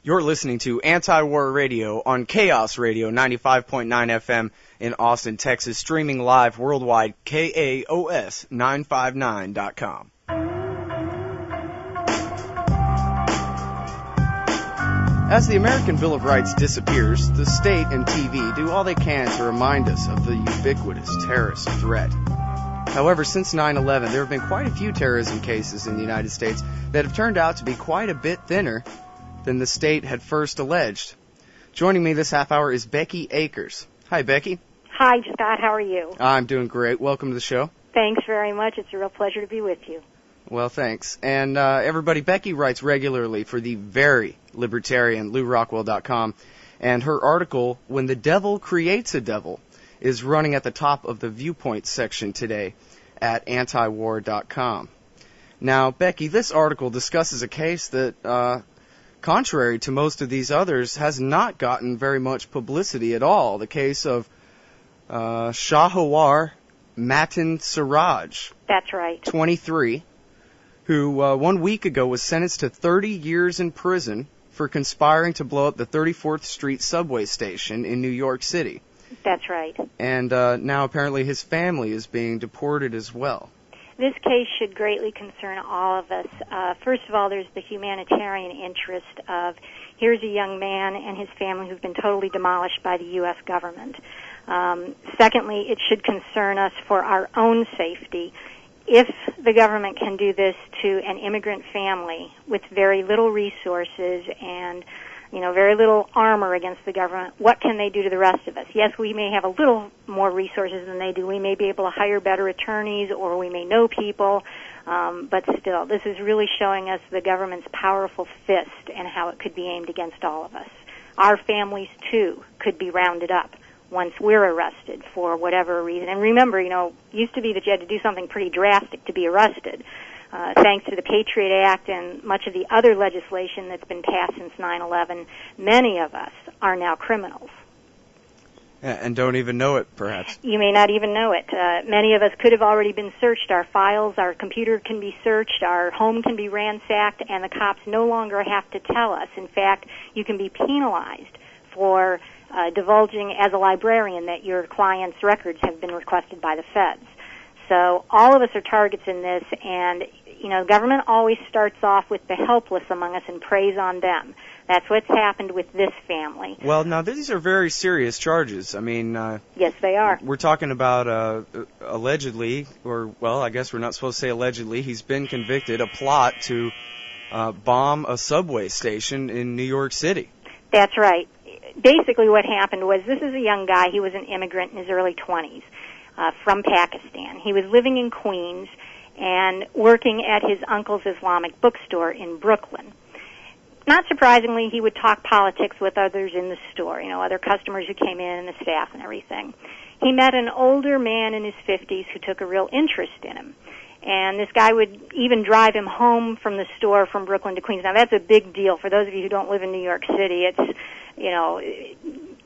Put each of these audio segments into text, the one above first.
You're listening to Antiwar Radio on Chaos Radio 95.9 FM in Austin, Texas, streaming live worldwide, KAOS959.com. As the American Bill of Rights disappears, the state and TV do all they can to remind us of the ubiquitous terrorist threat. However, since 9/11, there have been quite a few terrorism cases in the United States that have turned out to be quite a bit thinner than the state had first alleged. Joining me this half hour is Becky Akers. Hi, Becky. Hi, Scott. How are you? I'm doing great. Welcome to the show. Thanks very much. It's a real pleasure to be with you. Well, thanks. And everybody, Becky writes regularly for the very libertarian LouRockwell.com, and her article, When the Devil Creates a Devil, is running at the top of the Viewpoint section today at Antiwar.com. Now, Becky, this article discusses a case that, contrary to most of these others, has not gotten very much publicity at all. The case of Shahawar Matin Siraj. That's right. 23, who 1 week ago was sentenced to 30 years in prison for conspiring to blow up the 34th Street subway station in New York City. That's right. And now apparently his family is being deported as well. This case should greatly concern all of us. First of all, there's the humanitarian interest of here's a young man and his family who've been totally demolished by the U.S. government. Secondly, it should concern us for our own safety. If the government can do this to an immigrant family with very little resources and very little armor against the government, what can they do to the rest of us? Yes, we may have a little more resources than they do. We may be able to hire better attorneys, or we may know people, but still, this is really showing us the government's powerful fist and how it could be aimed against all of us. Our families, too, could be rounded up once we're arrested for whatever reason. And remember, used to be that you had to do something pretty drastic to be arrested. Thanks to the Patriot Act and much of the other legislation that's been passed since 9/11, many of us are now criminals. And don't even know it, perhaps. You may not even know it. Many of us could have already been searched. Our files, our computer can be searched, our home can be ransacked, and the cops no longer have to tell us. In fact, you can be penalized for divulging as a librarian that your client's records have been requested by the feds. So all of us are targets in this, and, government always starts off with the helpless among us and preys on them. That's what's happened with this family. Well, now, these are very serious charges. I mean... yes, they are. We're talking about allegedly, I guess we're not supposed to say allegedly, he's been convicted, a plot to bomb a subway station in New York City. That's right. Basically what happened was, this is a young guy, he was an immigrant in his early 20s. From Pakistan. He was living in Queens and working at his uncle's Islamic bookstore in Brooklyn. Not surprisingly, he would talk politics with others in the store, other customers who came in and the staff and everything. He met an older man in his 50s who took a real interest in him. And this guy would even drive him home from the store from Brooklyn to Queens. Now, that's a big deal. For those of you who don't live in New York City, it's,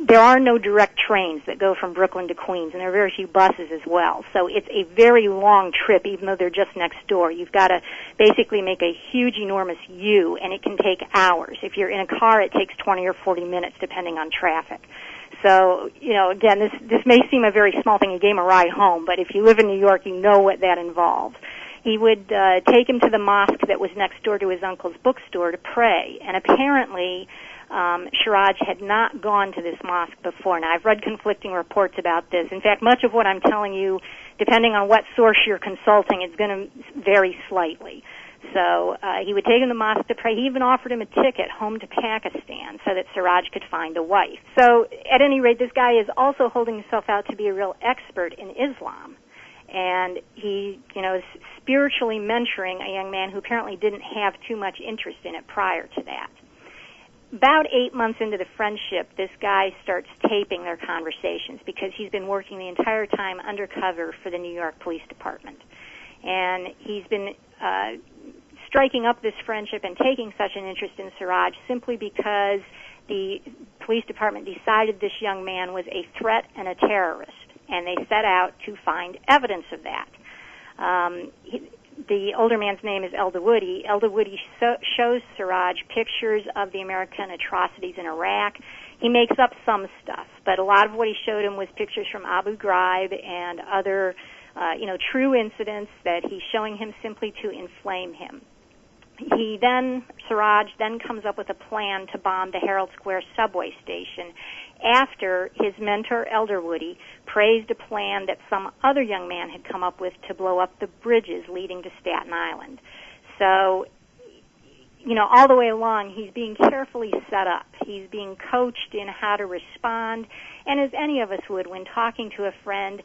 there are no direct trains that go from Brooklyn to Queens, and there are very few buses as well. So it's a very long trip, even though they're just next door. You've got to basically make a huge, enormous U, and it can take hours. If you're in a car, it takes 20 or 40 minutes, depending on traffic. So, again, this may seem a very small thing. He gave him a ride home, but if you live in New York, you know what that involves. He would take him to the mosque that was next door to his uncle's bookstore to pray, and apparently Siraj had not gone to this mosque before. Now, I've read conflicting reports about this. In fact, much of what I'm telling you, depending on what source you're consulting, it's going to vary slightly. So he would take him to the mosque to pray. He even offered him a ticket home to Pakistan so that Siraj could find a wife. So at any rate, this guy is also holding himself out to be a real expert in Islam. And he, is spiritually mentoring a young man who apparently didn't have too much interest in it prior to that. About 8 months into the friendship, this guy starts taping their conversations because he's been working the entire time undercover for the New York Police Department. And he's been striking up this friendship and taking such an interest in Siraj simply because the police department decided this young man was a threat and a terrorist, and they set out to find evidence of that. the older man's name is Eldawoody. Eldawoody shows Siraj pictures of the American atrocities in Iraq. He makes up some stuff, but a lot of what he showed him was pictures from Abu Ghraib and other, true incidents that he's showing him simply to inflame him. Siraj then comes up with a plan to bomb the Herald Square subway station after his mentor, Eldawoody, praised a plan that some other young man had come up with to blow up the bridges leading to Staten Island. So, all the way along, he's being carefully set up. He's being coached in how to respond, and as any of us would when talking to a friend,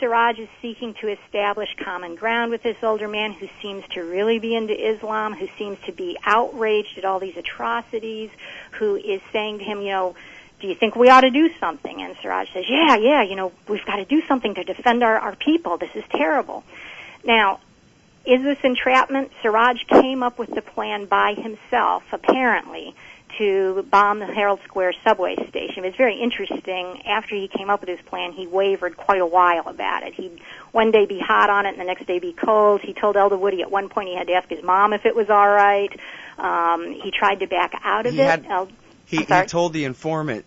Siraj is seeking to establish common ground with this older man who seems to really be into Islam, who seems to be outraged at all these atrocities, who is saying to him, do you think we ought to do something? And Siraj says, yeah, we've got to do something to defend our people. This is terrible. Now, is this entrapment? Siraj came up with the plan by himself, apparently, to bomb the Herald Square subway station. It was very interesting. After he came up with his plan, he wavered quite a while about it. He'd one day be hot on it and the next day be cold. He told Eldawoody at one point he had to ask his mom if it was all right. He tried to back out of it. He told the informant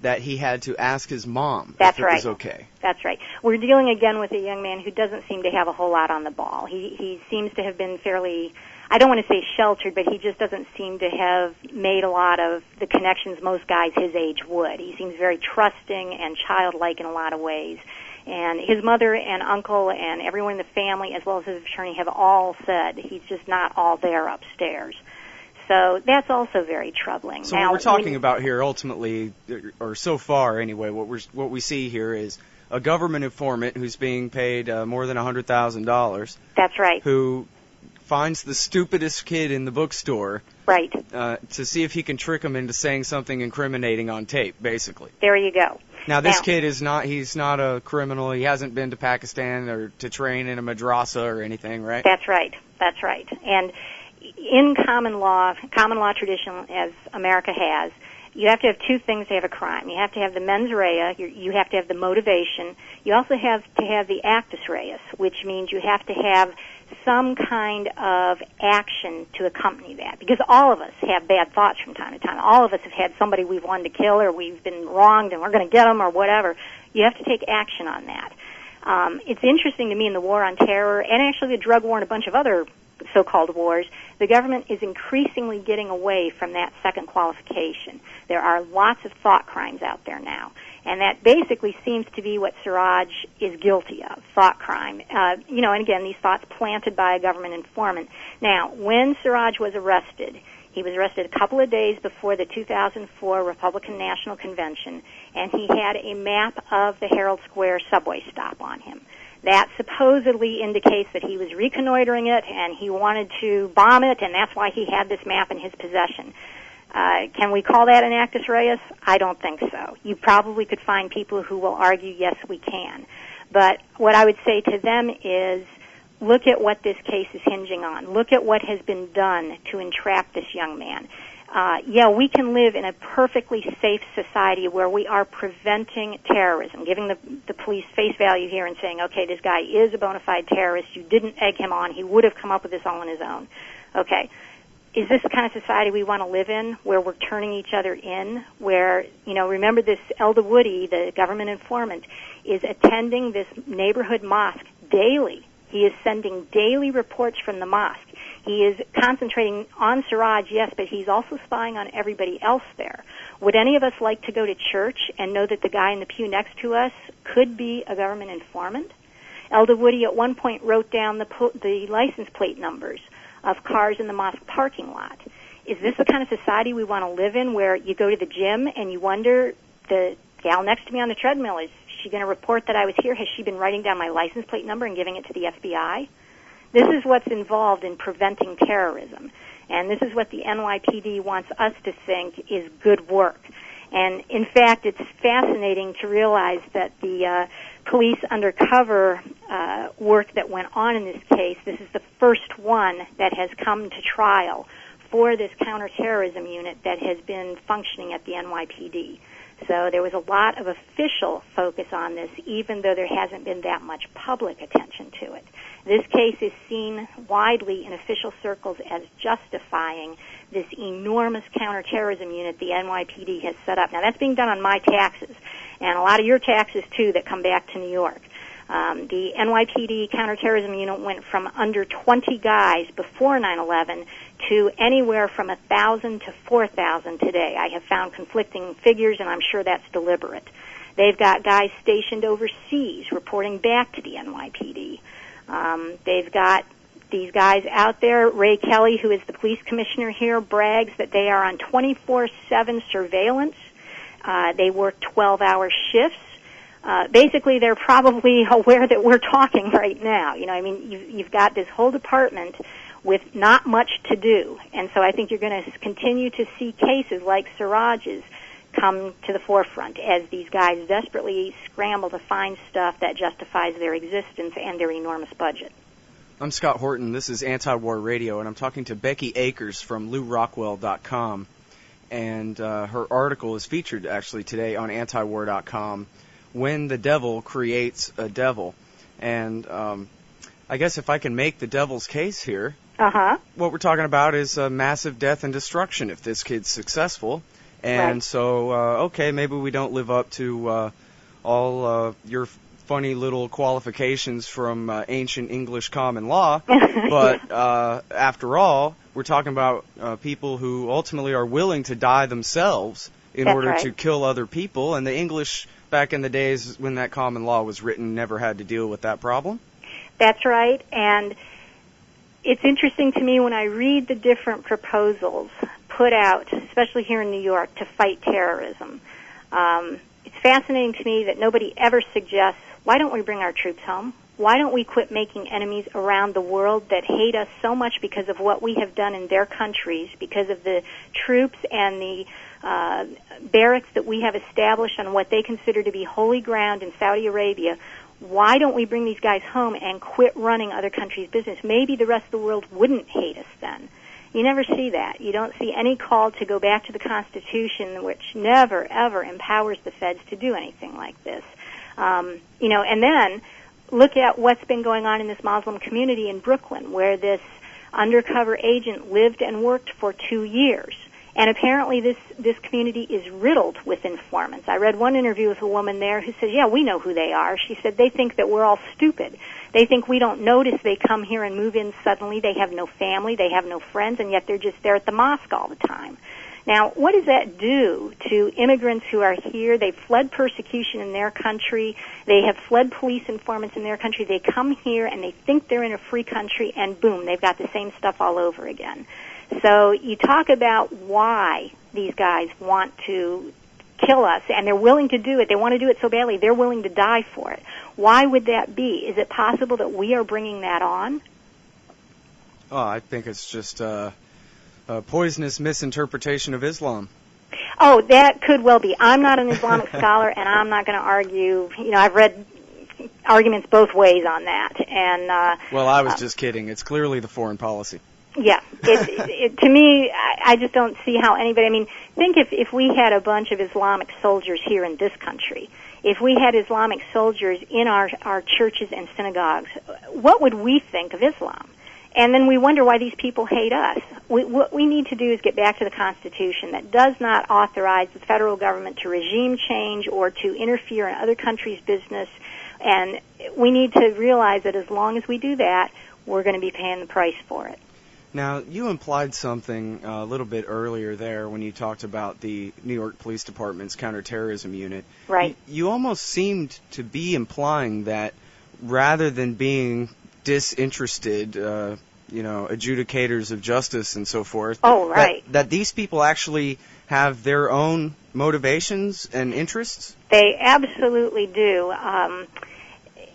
that he had to ask his mom if it was okay. That's right. We're dealing again with a young man who doesn't seem to have a whole lot on the ball. He seems to have been fairly, I don't want to say sheltered, but he just doesn't seem to have made a lot of the connections most guys his age would. He seems very trusting and childlike in a lot of ways. And his mother and uncle and everyone in the family, as well as his attorney, have all said he's just not all there upstairs. So that's also very troubling. So what we're talking about here ultimately, or so far anyway, what we see here is a government informant who's being paid more than $100,000. That's right. Who finds the stupidest kid in the bookstore. Right. To see if he can trick him into saying something incriminating on tape, basically. There you go. Now, this kid he's not a criminal. He hasn't been to Pakistan or to train in a madrasa or anything, right? That's right. And in common law tradition, as America has, you have to have two things to have a crime. You have to have the mens rea, you have to have the motivation. You also have to have the actus reus, which means you have to have some kind of action to accompany that. Because all of us have bad thoughts from time to time. All of us have had somebody we've wanted to kill or we've been wronged and we're going to get them or whatever. You have to take action on that. It's interesting to me in the war on terror and actually the drug war and a bunch of other so-called wars, the government is increasingly getting away from that second qualification. There are lots of thought crimes out there now, and that basically seems to be what Siraj is guilty of, thought crime. And again, these thoughts planted by a government informant. Now, when Siraj was arrested, he was arrested a couple of days before the 2004 Republican National Convention, and he had a map of the Herald Square subway stop on him. That supposedly indicates that he was reconnoitering it and he wanted to bomb it, and that's why he had this map in his possession. Can we call that an actus reus? I don't think so. You probably could find people who will argue, yes, we can. But what I would say to them is, look at what this case is hinging on. Look at what has been done to entrap this young man. We can live in a perfectly safe society where we are preventing terrorism, giving the police face value here and saying, okay, this guy is a bona fide terrorist. You didn't egg him on. He would have come up with this all on his own. Okay. Is this the kind of society we want to live in, where we're turning each other in, where, remember this Eldawoody, the government informant, is attending this neighborhood mosque daily. He is sending daily reports from the mosque. He is concentrating on Siraj, yes, but he's also spying on everybody else there. Would any of us like to go to church and know that the guy in the pew next to us could be a government informant? Eldawoody at one point wrote down the license plate numbers of cars in the mosque parking lot. Is this the kind of society we want to live in, where you go to the gym and you wonder, the gal next to me on the treadmill, is she going to report that I was here? Has she been writing down my license plate number and giving it to the FBI? This is what's involved in preventing terrorism. And this is what the NYPD wants us to think is good work. And, in fact, it's fascinating to realize that the police undercover work that went on in this case, this is the first one that has come to trial for this counterterrorism unit that has been functioning at the NYPD. So there was a lot of official focus on this, even though there hasn't been that much public attention to it. This case is seen widely in official circles as justifying this enormous counterterrorism unit the NYPD has set up. Now, that's being done on my taxes, and a lot of your taxes, too, that come back to New York. The NYPD counterterrorism unit went from under 20 guys before 9/11 to anywhere from 1,000 to 4,000 today. I have found conflicting figures, and I'm sure that's deliberate. They've got guys stationed overseas reporting back to the NYPD. They've got these guys out there. Ray Kelly, who is the police commissioner here, brags that they are on 24/7 surveillance. They work 12-hour shifts. Basically, they're probably aware that we're talking right now. You know, I mean, you've got this whole department with not much to do. And so I think you're going to continue to see cases like Siraj's come to the forefront as these guys desperately scramble to find stuff that justifies their existence and their enormous budget. I'm Scott Horton. This is Antiwar Radio, and I'm talking to Becky Akers from LouRockwell.com. And her article is featured actually today on Antiwar.com, When the Devil Creates a Devil. And I guess if I can make the devil's case here, what we're talking about is massive death and destruction if this kid's successful. And right. So, okay, maybe we don't live up to all your funny little qualifications from ancient English common law, but after all, we're talking about people who ultimately are willing to die themselves in That's order right. to kill other people, and the English back in the days when that common law was written never had to deal with that problem. That's right, and it's interesting to me when I read the different proposals put out, especially here in New York, to fight terrorism. It's fascinating to me that nobody ever suggests, why don't we bring our troops home? Why don't we quit making enemies around the world that hate us so much because of what we have done in their countries, because of the troops and the barracks that we have established on what they consider to be holy ground in Saudi Arabia? Why don't we bring these guys home and quit running other countries' business? Maybe the rest of the world wouldn't hate us then. You never see that. You don't see any call to go back to the Constitution, which never, ever empowers the feds to do anything like this. And then look at what's been going on in this Muslim community in Brooklyn, where this undercover agent lived and worked for 2 years. And apparently this community is riddled with informants. I read one interview with a woman there who says, yeah, we know who they are. She said they think that we're all stupid. They think we don't notice they come here and move in suddenly. They have no family. They have no friends, and yet they're just there at the mosque all the time. Now, what does that do to immigrants who are here? They've fled persecution in their country. They have fled police informants in their country. They come here, and they think they're in a free country, and boom, they've got the same stuff all over again. So you talk about why these guys want to kill us, and they're willing to do it. They want to do it so badly, they're willing to die for it. Why would that be? Is it possible that we are bringing that on? Oh, I think it's just a poisonous misinterpretation of Islam. Oh, that could well be. I'm not an Islamic scholar, and I'm not going to argue. You know, I've read arguments both ways on that. And well, I was just kidding. It's clearly the foreign policy. Yeah, to me, I just don't see how anybody. I mean, think if we had a bunch of Islamic soldiers here in this country, if we had Islamic soldiers in our churches and synagogues, what would we think of Islam? And then we wonder why these people hate us. What we need to do is get back to the Constitution that does not authorize the federal government to regime change or to interfere in other countries' business. And we need to realize that as long as we do that, we're going to be paying the price for it. Now, you implied something a little bit earlier there when you talked about the New York Police Department's counterterrorism unit. Right. You almost seemed to be implying that rather than being disinterested, adjudicators of justice and so forth, oh, right. that these people actually have their own motivations and interests? They absolutely do.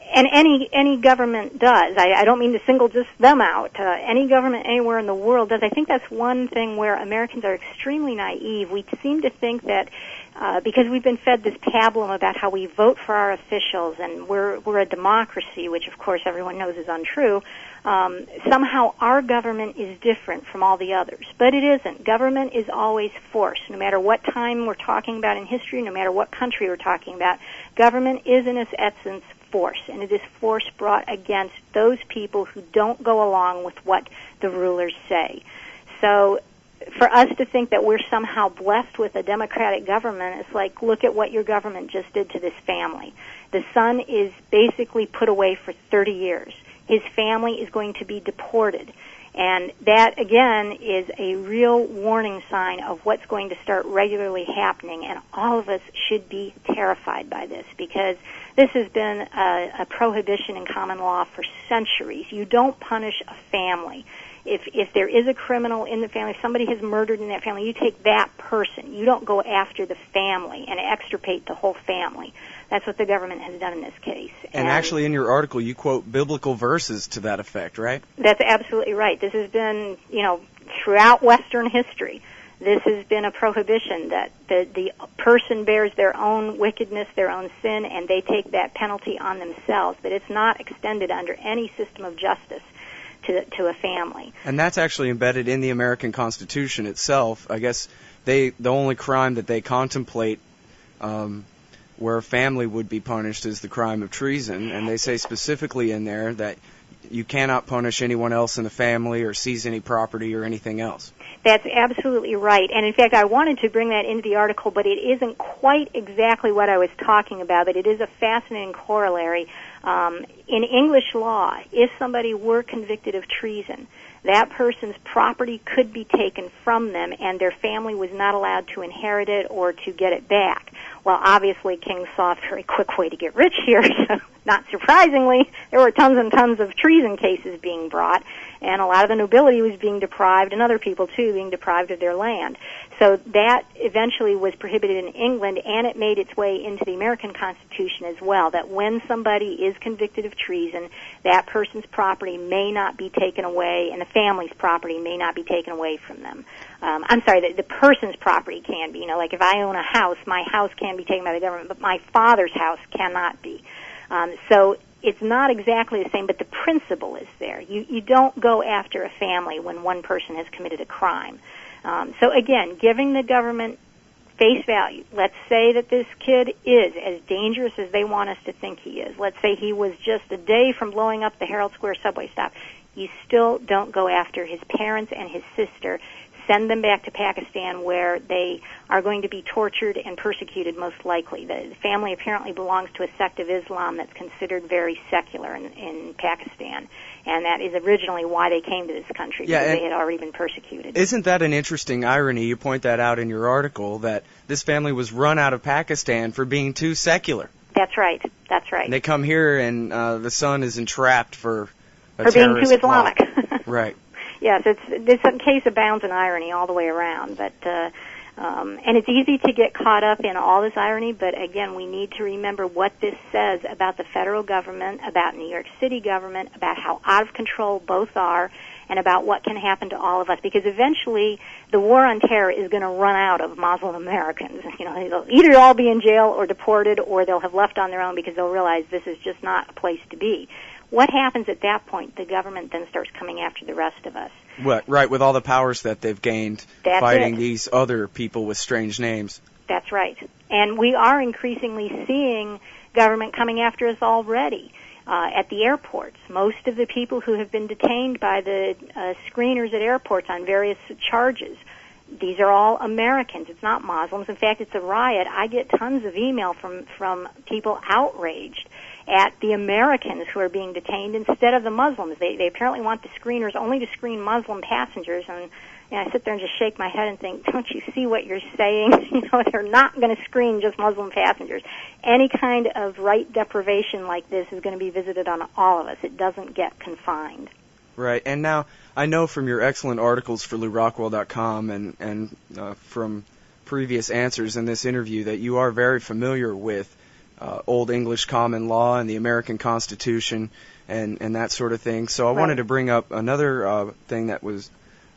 And any government does. I don't mean to single just them out. Any government anywhere in the world does. I think that's one thing where Americans are extremely naive. We seem to think that because we've been fed this pablum about how we vote for our officials and we're a democracy, which of course everyone knows is untrue, somehow our government is different from all the others. But it isn't. Government is always force. No matter what time we're talking about in history, no matter what country we're talking about, government is in its essence force, and it is force brought against those people who don't go along with what the rulers say. So for us to think that we're somehow blessed with a democratic government, it's like, look at what your government just did to this family. The son is basically put away for 30 years. His family is going to be deported. And that, again, is a real warning sign of what's going to start regularly happening. And all of us should be terrified by this, because this has been a prohibition in common law for centuries. You don't punish a family. If there is a criminal in the family, if somebody has murdered in that family, you take that person. You don't go after the family and extirpate the whole family. That's what the government has done in this case. And actually, in your article, you quote biblical verses to that effect, right? That's absolutely right. This has been, throughout Western history, this has been a prohibition that the person bears their own wickedness, their own sin, and they take that penalty on themselves. But it's not extended under any system of justice to a family. And that's actually embedded in the American Constitution itself. I guess the only crime that they contemplate where a family would be punished is the crime of treason, and they say specifically in there that you cannot punish anyone else in the family or seize any property or anything else. That's absolutely right. And in fact, I wanted to bring that into the article, but it isn't quite exactly what I was talking about, but it is a fascinating corollary. In English law, if somebody were convicted of treason, that person's property could be taken from them, and their family was not allowed to inherit it or to get it back. Well, obviously, King saw a very quick way to get rich here, so not surprisingly, there were tons and tons of treason cases being brought, and a lot of the nobility was being deprived, and other people, too, being deprived of their land. So that eventually was prohibited in England, and it made its way into the American Constitution as well, that when somebody is convicted of treason, that person's property may not be taken away, and the family's property may not be taken away from them. I'm sorry, the person's property can be. Like if I own a house, my house can be taken by the government, but my father's house cannot be. So it's not exactly the same, but the principle is there. You don't go after a family when one person has committed a crime. So again, giving the government face value. Let's say that this kid is as dangerous as they want us to think he is. Let's say he was just a day from blowing up the Herald Square subway stop. You still don't go after his parents and his sister. Send them back to Pakistan, where they are going to be tortured and persecuted, most likely. The family apparently belongs to a sect of Islam that's considered very secular in Pakistan, and that is originally why they came to this country, because they had already been persecuted. Isn't that an interesting irony? You point that out in your article, that this family was run out of Pakistan for being too secular. That's right. That's right. And they come here, and the son is entrapped for being too Islamic. Right. Yes, this case abounds in irony all the way around, but and it's easy to get caught up in all this irony, but again, we need to remember what this says about the federal government, about New York City government, about how out of control both are, and about what can happen to all of us, because eventually the war on terror is going to run out of Muslim Americans. They'll either all be in jail or deported, or they'll have left on their own because they'll realize this is just not a place to be. What happens at that point? The government then starts coming after the rest of us. Right, with all the powers that they've gained fighting these other people with strange names. That's right. And we are increasingly seeing government coming after us already at the airports. Most of the people who have been detained by the screeners at airports on various charges, these are all Americans. It's not Muslims. In fact, it's a riot. I get tons of email from people outraged at the Americans who are being detained instead of the Muslims. They apparently want the screeners only to screen Muslim passengers, and I sit there and just shake my head and think, don't you see what you're saying? They're not going to screen just Muslim passengers. Any kind of right deprivation like this is going to be visited on all of us. It doesn't get confined. Right, and now I know from your excellent articles for LouRockwell.com and from previous answers in this interview that you are very familiar with Old English common law and the American Constitution and that sort of thing. So I wanted to bring up another thing that was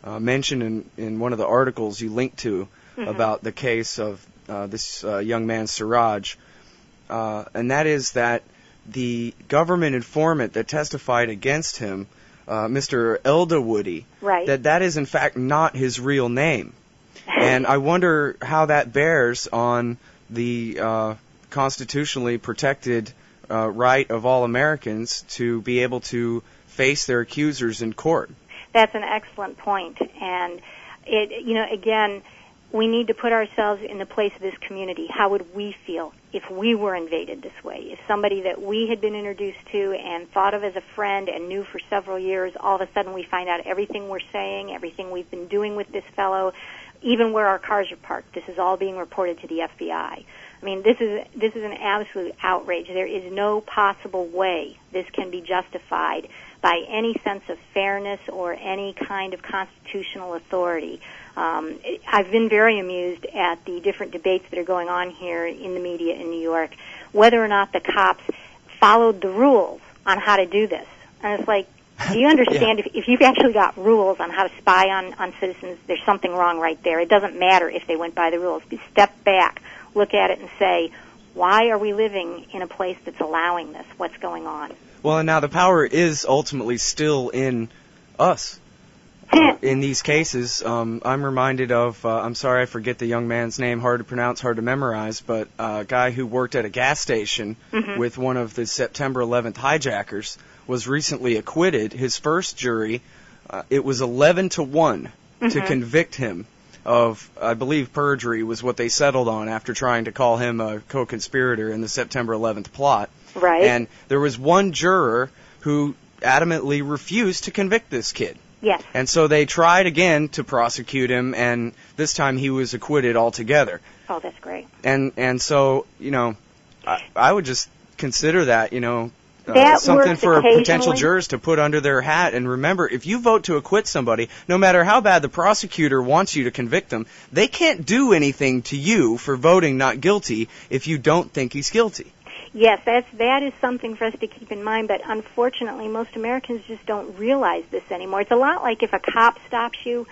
mentioned in one of the articles you linked to about the case of this young man, Siraj, and that is that the government informant that testified against him Mr. Eldawoody, right, that is in fact not his real name. And I wonder how that bears on the constitutionally protected right of all Americans to be able to face their accusers in court. That's an excellent point. And again, we need to put ourselves in the place of this community. How would we feel if we were invaded this way? If somebody that we had been introduced to and thought of as a friend and knew for several years, all of a sudden we find out everything we're saying, everything we've been doing with this fellow, even where our cars are parked, this is all being reported to the FBI. I mean, this is an absolute outrage. There is no possible way this can be justified by any sense of fairness or any kind of constitutional authority. I've been very amused at the different debates that are going on here in the media in New York, whether or not the cops followed the rules on how to do this. And it's like, do you understand, if you've actually got rules on how to spy on citizens, there's something wrong right there. It doesn't matter if they went by the rules. You step back, look at it, and say, why are we living in a place that's allowing this? What's going on? Well, and now the power is ultimately still in us. In these cases, I'm reminded of, I'm sorry I forget the young man's name, hard to pronounce, hard to memorize, but a guy who worked at a gas station with one of the September 11th hijackers was recently acquitted. His first jury, it was 11-1 to convict him of, I believe, perjury was what they settled on after trying to call him a co-conspirator in the September 11th plot. Right. And there was one juror who adamantly refused to convict this kid. Yes. And so they tried again to prosecute him, and this time he was acquitted altogether. Oh, that's great. And so, I would just consider that, that something for potential occasionally. jurors to put under their hat. And remember, if you vote to acquit somebody, no matter how bad the prosecutor wants you to convict them, they can't do anything to you for voting not guilty if you don't think he's guilty. Yes, that is something for us to keep in mind, but unfortunately most Americans just don't realize this anymore. It's a lot like if a cop stops you.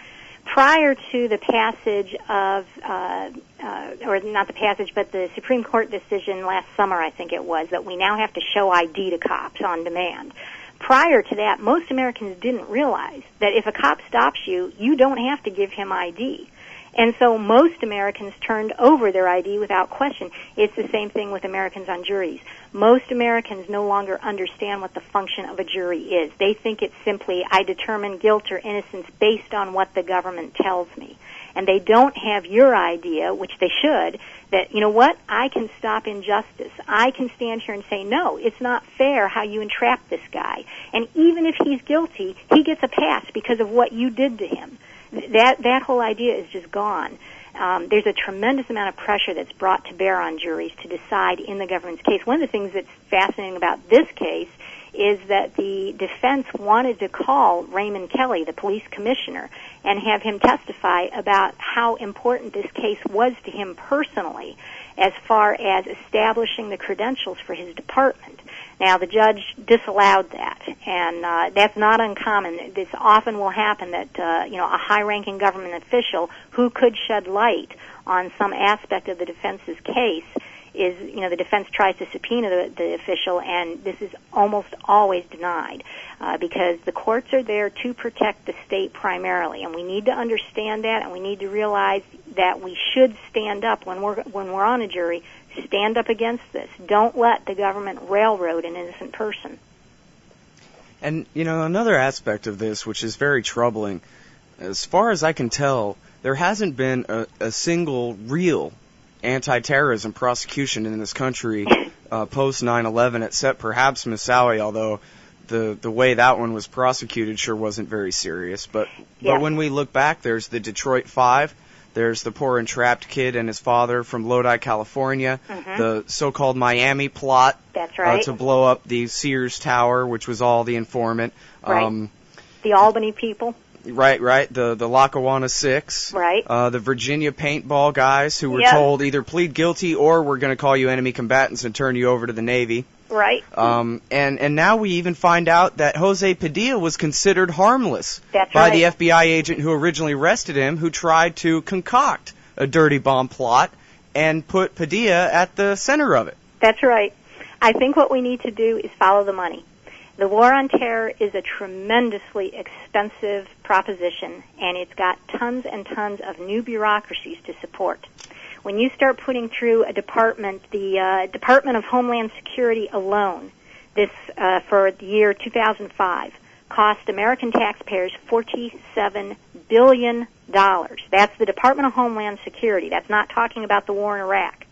Prior to the passage of, or not the passage, but the Supreme Court decision last summer, I think it was, that we now have to show ID to cops on demand. Prior to that, most Americans didn't realize that if a cop stops you, you don't have to give him ID. And so most Americans turned over their ID without question. It's the same thing with Americans on juries. Most Americans no longer understand what the function of a jury is. They think it's simply, I determine guilt or innocence based on what the government tells me. And they don't have your idea, which they should, that, you know what, I can stop injustice. I can stand here and say, no, it's not fair how you entrap this guy. And even if he's guilty, he gets a pass because of what you did to him. That whole idea is just gone. There's a tremendous amount of pressure that's brought to bear on juries to decide in the government's case. One of the things that's fascinating about this case is that the defense wanted to call Raymond Kelly, the police commissioner, and have him testify about how important this case was to him personally as far as establishing the credentials for his department. Now, the judge disallowed that, and that's not uncommon. This often will happen that, a high-ranking government official who could shed light on some aspect of the defense's case is, the defense tries to subpoena the official, and this is almost always denied because the courts are there to protect the state primarily, and we need to understand that, and we need to realize that we should stand up when we're on a jury. Stand up against this. Don't let the government railroad an innocent person. And, another aspect of this, which is very troubling, as far as I can tell, there hasn't been a single real anti-terrorism prosecution in this country post 9/11, except perhaps Moussaoui, although the way that one was prosecuted sure wasn't very serious. But when we look back, there's the Detroit Five. There's the poor entrapped kid and his father from Lodi, California. The so-called Miami plot. That's right. To blow up the Sears Tower, which was all the informant. Right. The Albany people. Right. The Lackawanna Six. Right. The Virginia paintball guys who were told either plead guilty or we're going to call you enemy combatants and turn you over to the Navy. Right. And now we even find out that Jose Padilla was considered harmless by the FBI agent who originally arrested him, who tried to concoct a dirty bomb plot and put Padilla at the center of it. That's right. I think what we need to do is follow the money. The war on terror is a tremendously expensive proposition, and it's got tons and tons of new bureaucracies to support. When you start putting through a department, the Department of Homeland Security alone, this for the year 2005, cost American taxpayers $47 billion. That's the Department of Homeland Security. That's not talking about the war in Iraq.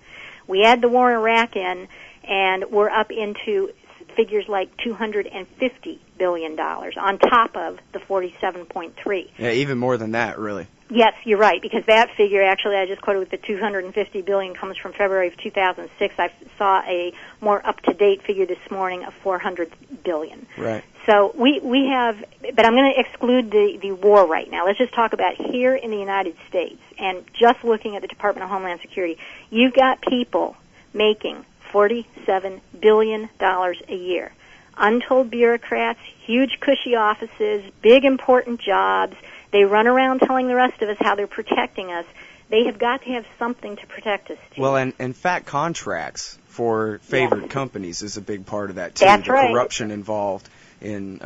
We add the war in Iraq in, and we're up into figures like $250 billion on top of the 47.3. Yeah, even more than that, really. Yes, you're right, because that figure, actually, I just quoted with the $250 billion comes from February of 2006. I saw a more up-to-date figure this morning of $400 billion. Right. So we have, but I'm going to exclude the war right now. Let's just talk about here in the United States, and just looking at the Department of Homeland Security. You've got people making $47 billion a year. Untold bureaucrats, huge cushy offices, big important jobs. They run around telling the rest of us how they're protecting us. They have got to have something to protect us too. Well, and fat contracts for favored companies is a big part of that too. That's the right. Corruption involved in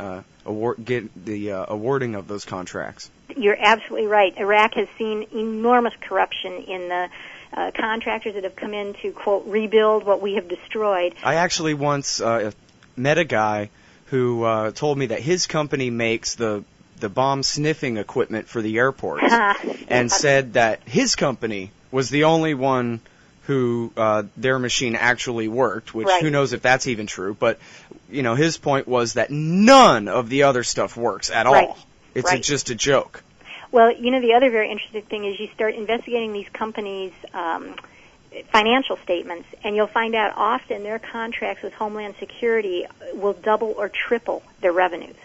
awarding of those contracts. You're absolutely right. Iraq has seen enormous corruption in the contractors that have come in to, quote, rebuild what we have destroyed. I actually once met a guy who told me that his company makes the bomb sniffing equipment for the airports, and said that his company was the only one who their machine actually worked, which right. Who knows if that's even true, but his point was that none of the other stuff works at right. all. It's right. just a joke. Well, the other very interesting thing is you start investigating these companies' financial statements, and you'll find out often their contracts with Homeland Security will double or triple their revenues.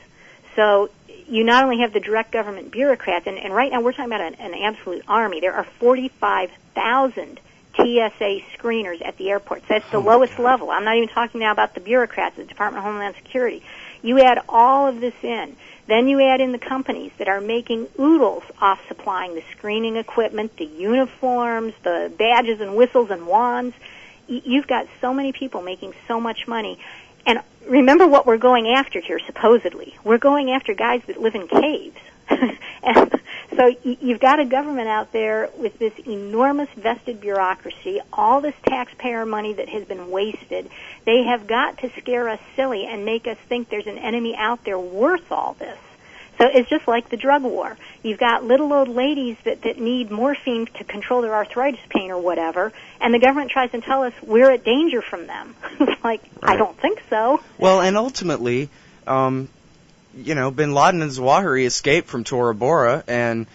So you not only have the direct government bureaucrats, and right now we're talking about an absolute army. There are 45,000 TSA screeners at the airports. That's the lowest level. I'm not even talking now about the bureaucrats, the Department of Homeland Security. You add all of this in. Then you add in the companies that are making oodles off supplying the screening equipment, the uniforms, the badges and whistles and wands. You've got so many people making so much money. And remember what we're going after here, supposedly. We're going after guys that live in caves. And so you've got a government out there with this enormous vested bureaucracy, all this taxpayer money that has been wasted. They have got to scare us silly and make us think there's an enemy out there worth all this. So it's just like the drug war. You've got little old ladies that need morphine to control their arthritis pain or whatever, and the government tries to tell us we're at danger from them. It's like, right. I don't think so. Well, and ultimately, bin Laden and Zawahiri escaped from Tora Bora, and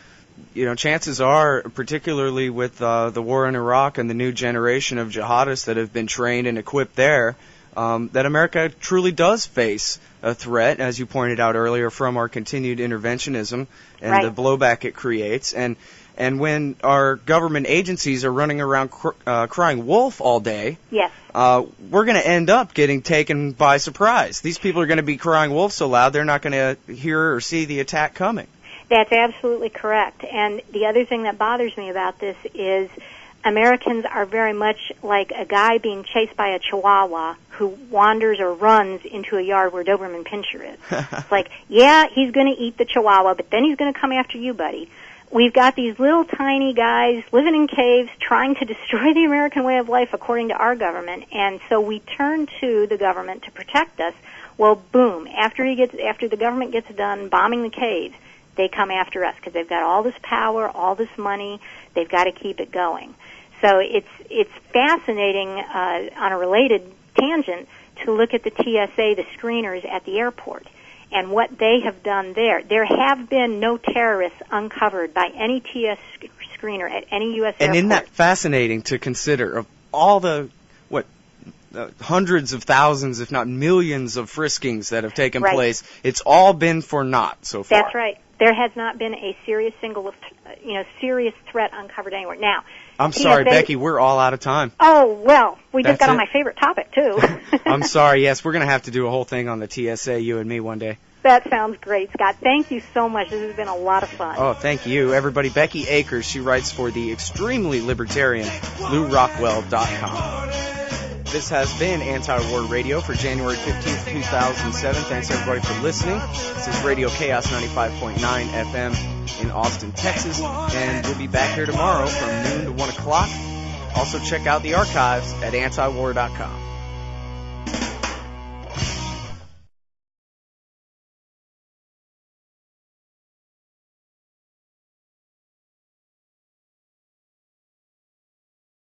chances are, particularly with the war in Iraq and the new generation of jihadists that have been trained and equipped there, that America truly does face a threat, as you pointed out earlier, from our continued interventionism and right. the blowback it creates. And when our government agencies are running around crying wolf all day, yes. We're going to end up getting taken by surprise. These people are going to be crying wolf so loud they're not going to hear or see the attack coming. That's absolutely correct. And the other thing that bothers me about this is Americans are very much like a guy being chased by a chihuahua who wanders or runs into a yard where Doberman Pinscher is. It's like, yeah, he's going to eat the chihuahua, but then he's going to come after you, buddy. We've got these little tiny guys living in caves trying to destroy the American way of life according to our government, and so we turn to the government to protect us. Well, boom, after the government gets done bombing the caves, they come after us because they've got all this power, all this money. They've got to keep it going. So it's fascinating on a related tangent to look at the TSA, the screeners at the airport, and what they have done there. There have been no terrorists uncovered by any TS screener at any U.S. airport. And isn't that fascinating to consider, of all the, hundreds of thousands, if not millions of friskings that have taken right. place, it's all been for naught so far. That's right. There has not been a serious threat uncovered anywhere. Now, I'm sorry, Becky, we're all out of time. Oh, well, we just got on it. my favorite topic, too. I'm sorry, yes, we're going to have to do a whole thing on the TSA, you and me, one day. That sounds great, Scott. Thank you so much. This has been a lot of fun. Oh, thank you, everybody. Becky Akers, she writes for the extremely libertarian LouRockwell.com. This has been Anti-War Radio for January 15th, 2007. Thanks, everybody, for listening. This is Radio Chaos 95.9 FM in Austin, Texas. And we'll be back here tomorrow from noon to 1 o'clock. Also, check out the archives at antiwar.com.